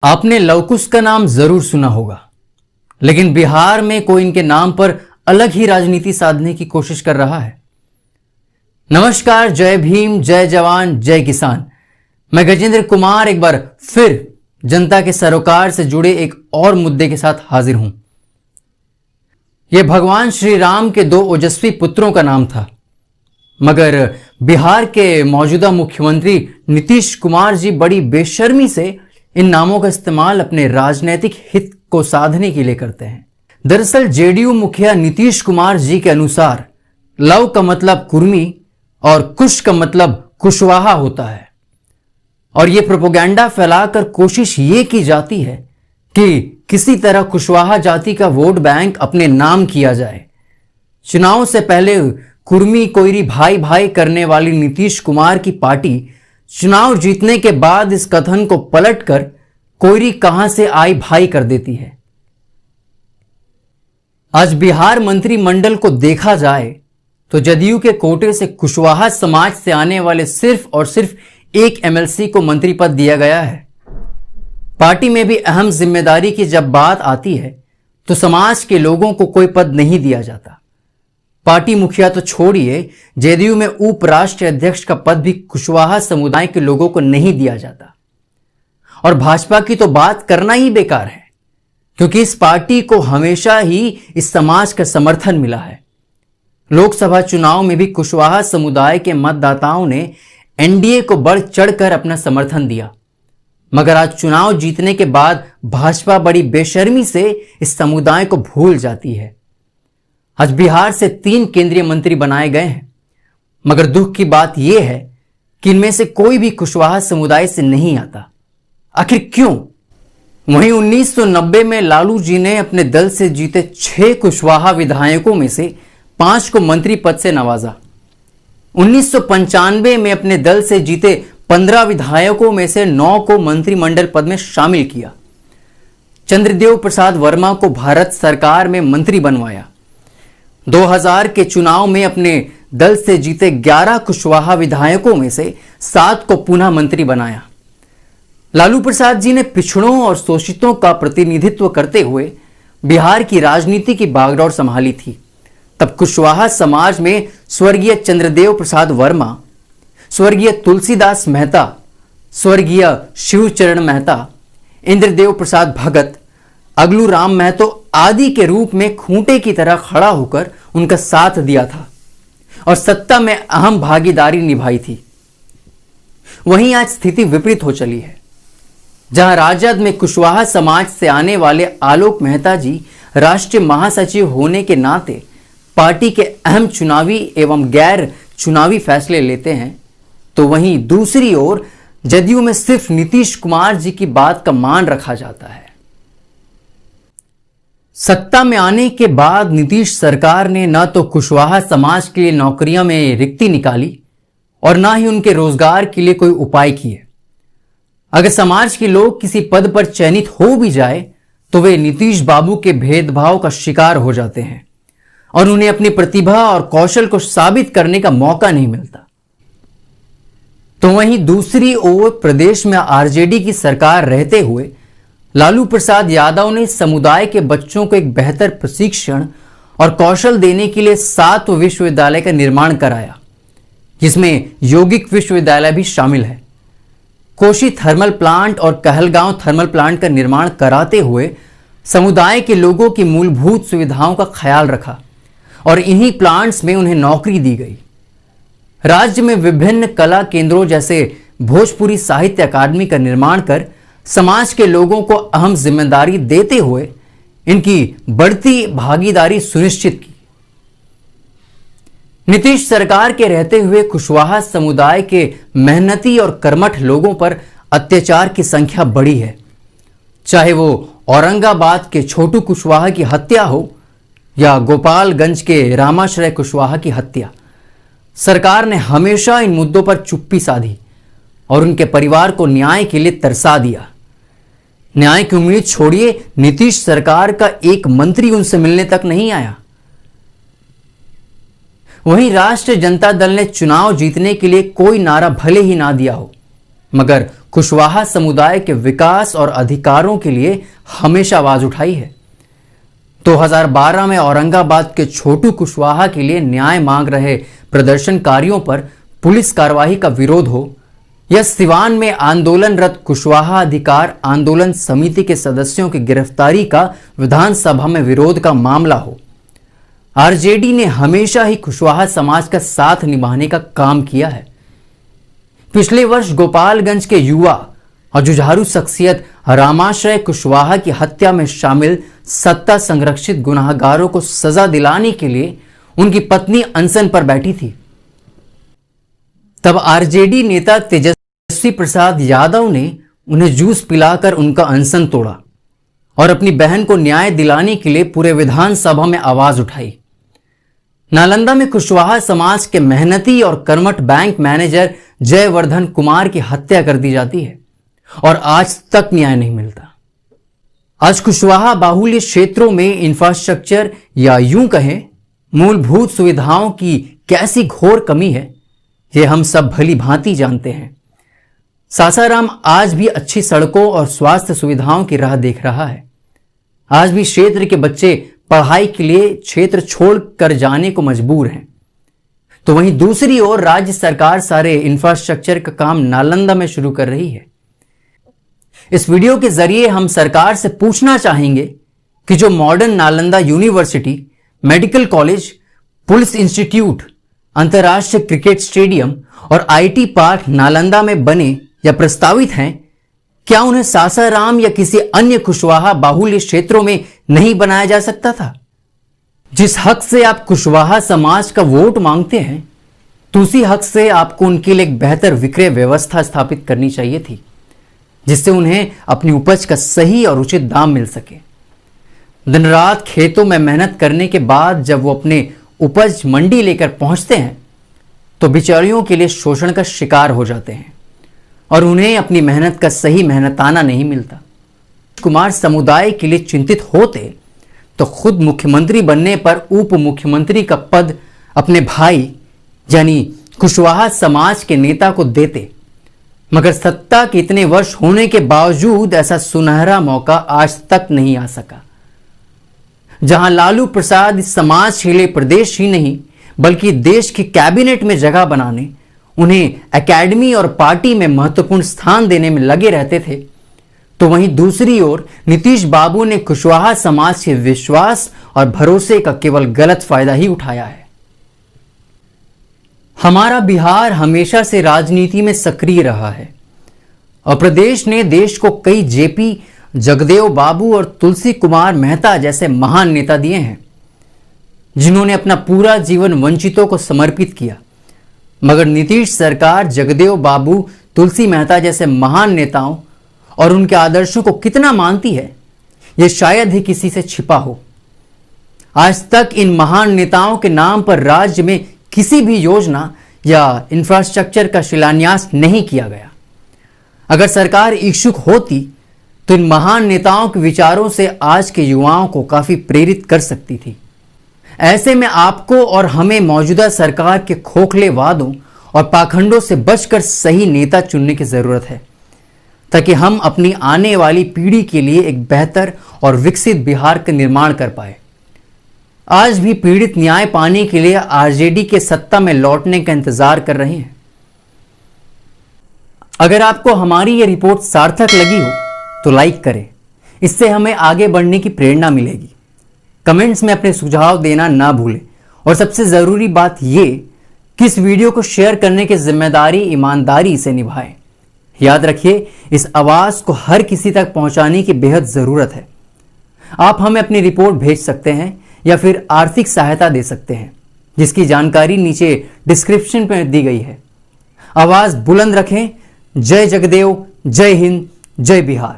आपने लवकुश का नाम जरूर सुना होगा, लेकिन बिहार में कोई इनके नाम पर अलग ही राजनीति साधने की कोशिश कर रहा है। नमस्कार, जय भीम, जय जवान, जय किसान। मैं गजेंद्र कुमार एक बार फिर जनता के सरोकार से जुड़े एक और मुद्दे के साथ हाजिर हूं। यह भगवान श्री राम के दो ओजस्वी पुत्रों का नाम था, मगर बिहार के मौजूदा मुख्यमंत्री नीतीश कुमार जी बड़ी बेशर्मी से इन नामों का इस्तेमाल अपने राजनीतिक हित को साधने के लिए करते हैं। दरअसल जेडीयू मुखिया नीतीश कुमार जी के अनुसार लव का मतलब कुर्मी और कुश का मतलब कुशवाहा होता है, और यह प्रोपेगेंडा फैलाकर कोशिश ये की जाती है कि किसी तरह कुशवाहा जाति का वोट बैंक अपने नाम किया जाए। चुनाव से पहले कुर्मी कोयरी भाई भाई करने वाली नीतीश कुमार की पार्टी चुनाव जीतने के बाद इस कथन को पलटकर कोयरी कहां से आई भाई कर देती है। आज बिहार मंत्रिमंडल को देखा जाए तो जदयू के कोटे से कुशवाहा समाज से आने वाले सिर्फ और सिर्फ एक एमएलसी को मंत्री पद दिया गया है। पार्टी में भी अहम जिम्मेदारी की जब बात आती है तो समाज के लोगों को कोई पद नहीं दिया जाता। पार्टी मुखिया तो छोड़िए, जेडीयू में उपराष्ट्रीय अध्यक्ष का पद भी कुशवाहा समुदाय के लोगों को नहीं दिया जाता। और भाजपा की तो बात करना ही बेकार है, क्योंकि इस पार्टी को हमेशा ही इस समाज का समर्थन मिला है। लोकसभा चुनाव में भी कुशवाहा समुदाय के मतदाताओं ने एनडीए को बढ़ चढ़कर अपना समर्थन दिया, मगर आज चुनाव जीतने के बाद भाजपा बड़ी बेशर्मी से इस समुदाय को भूल जाती है। आज बिहार से 3 केंद्रीय मंत्री बनाए गए हैं, मगर दुख की बात यह है कि इनमें से कोई भी कुशवाहा समुदाय से नहीं आता। आखिर क्यों? वहीं 1990 में लालू जी ने अपने दल से जीते 6 कुशवाहा विधायकों में से 5 को मंत्री पद से नवाजा। 1995 में अपने दल से जीते 15 विधायकों में से 9 को मंत्रिमंडल पद में शामिल किया। चंद्रदेव प्रसाद वर्मा को भारत सरकार में मंत्री बनवाया। 2000 के चुनाव में अपने दल से जीते 11 कुशवाहा विधायकों में से 7 को पुनः मंत्री बनाया। लालू प्रसाद जी ने पिछड़ों और शोषितों का प्रतिनिधित्व करते हुए बिहार की राजनीति की बागडोर संभाली थी। तब कुशवाहा समाज में स्वर्गीय चंद्रदेव प्रसाद वर्मा, स्वर्गीय तुलसीदास मेहता, स्वर्गीय शिवचरण मेहता, इंद्रदेव प्रसाद भगत, अगलू राम महतो आदि के रूप में खूंटे की तरह खड़ा होकर उनका साथ दिया था और सत्ता में अहम भागीदारी निभाई थी। वहीं आज स्थिति विपरीत हो चली है, जहां राजद में कुशवाहा समाज से आने वाले आलोक मेहता जी राष्ट्रीय महासचिव होने के नाते पार्टी के अहम चुनावी एवं गैर चुनावी फैसले लेते हैं, तो वहीं दूसरी ओर जदयू में सिर्फ नीतीश कुमार जी की बात का मान रखा जाता है। सत्ता में आने के बाद नीतीश सरकार ने न तो कुशवाहा समाज के लिए नौकरियों में रिक्ति निकाली और न ही उनके रोजगार के लिए कोई उपाय किए। अगर समाज के लोग किसी पद पर चयनित हो भी जाए तो वे नीतीश बाबू के भेदभाव का शिकार हो जाते हैं और उन्हें अपनी प्रतिभा और कौशल को साबित करने का मौका नहीं मिलता। तो वहीं दूसरी ओर प्रदेश में आरजेडी की सरकार रहते हुए लालू प्रसाद यादव ने समुदाय के बच्चों को एक बेहतर प्रशिक्षण और कौशल देने के लिए 7 विश्वविद्यालय का निर्माण कराया, जिसमें यौगिक विश्वविद्यालय भी शामिल है। कोशी थर्मल प्लांट और कहलगांव थर्मल प्लांट का निर्माण कराते हुए समुदाय के लोगों की मूलभूत सुविधाओं का ख्याल रखा और इन्हीं प्लांट्स में उन्हें नौकरी दी गई। राज्य में विभिन्न कला केंद्रों जैसे भोजपुरी साहित्य अकादमी का निर्माण कर समाज के लोगों को अहम जिम्मेदारी देते हुए इनकी बढ़ती भागीदारी सुनिश्चित की। नीतीश सरकार के रहते हुए कुशवाहा समुदाय के मेहनती और कर्मठ लोगों पर अत्याचार की संख्या बढ़ी है। चाहे वो औरंगाबाद के छोटू कुशवाहा की हत्या हो या गोपालगंज के रामाश्रय कुशवाहा की हत्या, सरकार ने हमेशा इन मुद्दों पर चुप्पी साधी और उनके परिवार को न्याय के लिए तरसा दिया। न्याय की उम्मीद छोड़िए, नीतीश सरकार का एक मंत्री उनसे मिलने तक नहीं आया। वहीं राष्ट्रीय जनता दल ने चुनाव जीतने के लिए कोई नारा भले ही ना दिया हो, मगर कुशवाहा समुदाय के विकास और अधिकारों के लिए हमेशा आवाज उठाई है। 2012 में औरंगाबाद के छोटू कुशवाहा के लिए न्याय मांग रहे प्रदर्शनकारियों पर पुलिस कार्रवाई का विरोध हो या सिवान में आंदोलनरत कुशवाहा अधिकार आंदोलन समिति के सदस्यों की गिरफ्तारी का विधानसभा में विरोध का मामला हो, आरजेडी ने हमेशा ही कुशवाहा समाज का साथ निभाने का काम किया है। पिछले वर्ष गोपालगंज के युवा और जुझारू शख्सियत रामाश्रय कुशवाहा की हत्या में शामिल सत्ता संरक्षित गुनाहगारों को सजा दिलाने के लिए उनकी पत्नी अनशन पर बैठी थी। तब आरजेडी नेता तेजस्वी प्रसाद यादव ने उन्हें जूस पिलाकर उनका अनशन तोड़ा और अपनी बहन को न्याय दिलाने के लिए पूरे विधानसभा में आवाज उठाई। नालंदा में कुशवाहा समाज के मेहनती और कर्मठ बैंक मैनेजर जयवर्धन कुमार की हत्या कर दी जाती है और आज तक न्याय नहीं मिलता। आज कुशवाहा बाहुल्य क्षेत्रों में इंफ्रास्ट्रक्चर या यूं कहें मूलभूत सुविधाओं की कैसी घोर कमी है, यह हम सब भली भांति जानते हैं। सासाराम आज भी अच्छी सड़कों और स्वास्थ्य सुविधाओं की राह देख रहा है। आज भी क्षेत्र के बच्चे पढ़ाई के लिए क्षेत्र छोड़कर जाने को मजबूर हैं। तो वहीं दूसरी ओर राज्य सरकार सारे इंफ्रास्ट्रक्चर का काम नालंदा में शुरू कर रही है। इस वीडियो के जरिए हम सरकार से पूछना चाहेंगे कि जो modern Nalanda university, medical college, police institute, अंतर्राष्ट्रीय क्रिकेट स्टेडियम और आईटी पार्क नालंदा में बने या प्रस्तावित हैं, क्या उन्हें सासाराम या किसी अन्य कुशवाहा बाहुल्य क्षेत्रों में नहीं बनाया जा सकता था? जिस हक से आप कुशवाहा समाज का वोट मांगते हैं, तो उसी हक से आपको उनके लिए एक बेहतर विक्रय व्यवस्था स्थापित करनी चाहिए थी, जिससे उन्हें अपनी उपज का सही और उचित दाम मिल सके। दिन रात खेतों में मेहनत करने के बाद जब वो अपने उपज मंडी लेकर पहुंचते हैं, तो बिचौलियों के लिए शोषण का शिकार हो जाते हैं और उन्हें अपनी मेहनत का सही मेहनताना नहीं मिलता। कुमार समुदाय के लिए चिंतित होते तो खुद मुख्यमंत्री बनने पर उप मुख्यमंत्री का पद अपने भाई यानी कुशवाहा समाज के नेता को देते, मगर सत्ता के इतने वर्ष होने के बावजूद ऐसा सुनहरा मौका आज तक नहीं आ सका। जहां लालू प्रसाद इस समाज के लिए प्रदेश ही नहीं बल्कि देश की कैबिनेट में जगह बनाने, उन्हें एकेडमी और पार्टी में महत्वपूर्ण स्थान देने में लगे रहते थे, तो वहीं दूसरी ओर नीतीश बाबू ने कुशवाहा समाज के विश्वास और भरोसे का केवल गलत फायदा ही उठाया है। हमारा बिहार हमेशा से राजनीति में सक्रिय रहा है और प्रदेश ने देश को कई जेपी जगदेव बाबू और तुलसी कुमार मेहता जैसे महान नेता दिए हैं, जिन्होंने अपना पूरा जीवन वंचितों को समर्पित किया। मगर नीतीश सरकार जगदेव बाबू, तुलसी मेहता जैसे महान नेताओं और उनके आदर्शों को कितना मानती है, यह शायद ही किसी से छिपा हो। आज तक इन महान नेताओं के नाम पर राज्य में किसी भी योजना या इंफ्रास्ट्रक्चर का शिलान्यास नहीं किया गया। अगर सरकार इच्छुक होती तो इन महान नेताओं के विचारों से आज के युवाओं को काफी प्रेरित कर सकती थी। ऐसे में आपको और हमें मौजूदा सरकार के खोखले वादों और पाखंडों से बचकर सही नेता चुनने की जरूरत है, ताकि हम अपनी आने वाली पीढ़ी के लिए एक बेहतर और विकसित बिहार का निर्माण कर पाए। आज भी पीड़ित न्याय पाने के लिए आरजेडी के सत्ता में लौटने का इंतजार कर रहे हैं। अगर आपको हमारी ये रिपोर्ट सार्थक लगी हो तो लाइक करें, इससे हमें आगे बढ़ने की प्रेरणा मिलेगी। कमेंट्स में अपने सुझाव देना ना भूलें और सबसे जरूरी बात ये कि इस वीडियो को शेयर करने की जिम्मेदारी ईमानदारी से निभाएं। याद रखिए, इस आवाज को हर किसी तक पहुंचाने की बेहद जरूरत है। आप हमें अपनी रिपोर्ट भेज सकते हैं या फिर आर्थिक सहायता दे सकते हैं, जिसकी जानकारी नीचे डिस्क्रिप्शन में दी गई है। आवाज बुलंद रखें। जय जगदेव, जय हिंद, जय बिहार।